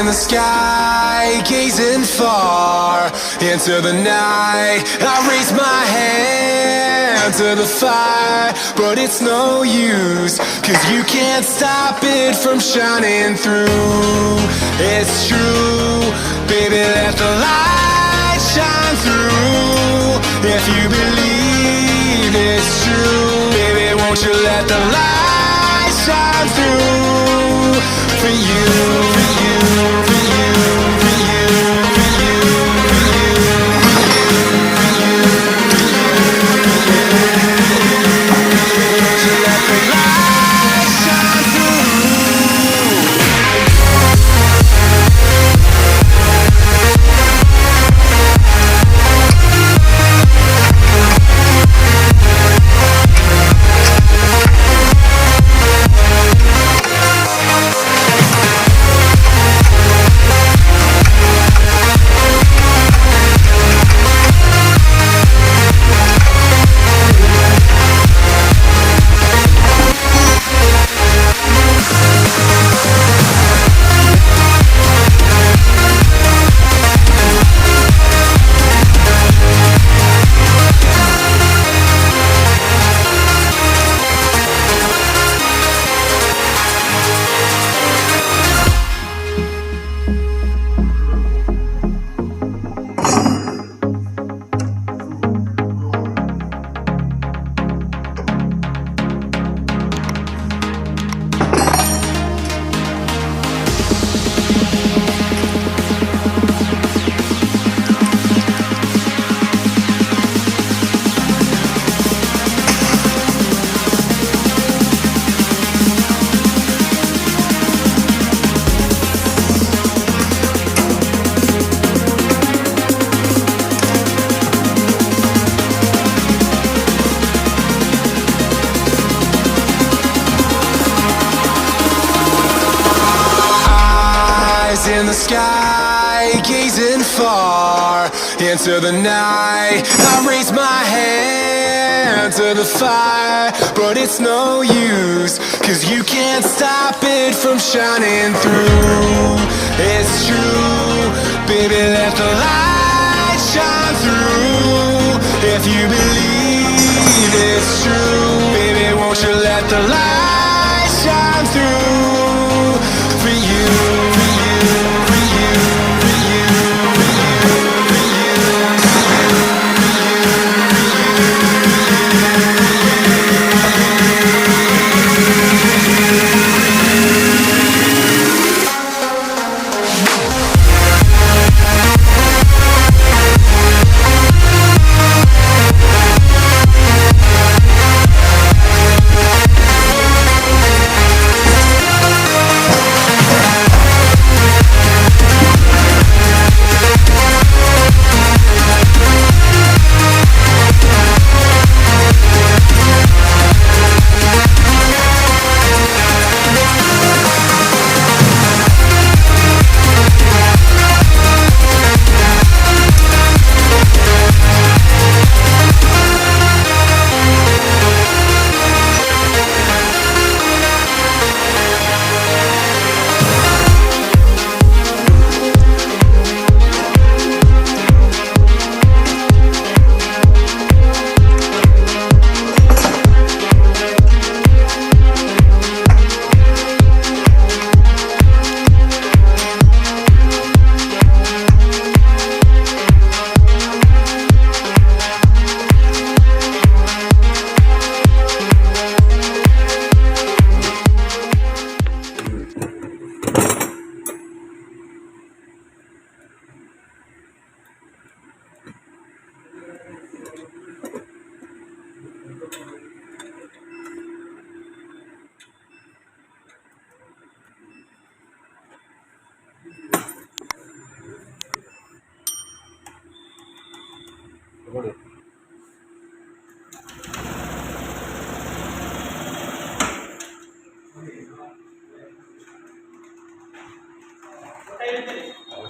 the sky, gazing far into the night. I raise my hand to the fire, but it's no use, 'cause you can't stop it from shining through. It's true, baby, let the light shine through. If you believe it's true, baby, won't you let the light shine through for you, for you, for you, for you, for you, for you, for you, let the light shine through. In the sky, gazing far into the night. I raise my hand to the fire, but it's no use, 'cause you can't stop it from shining through. It's true, baby, let the light shine through. If you believe it's true, baby, won't you let the light shine through for you, for you.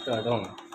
Start on.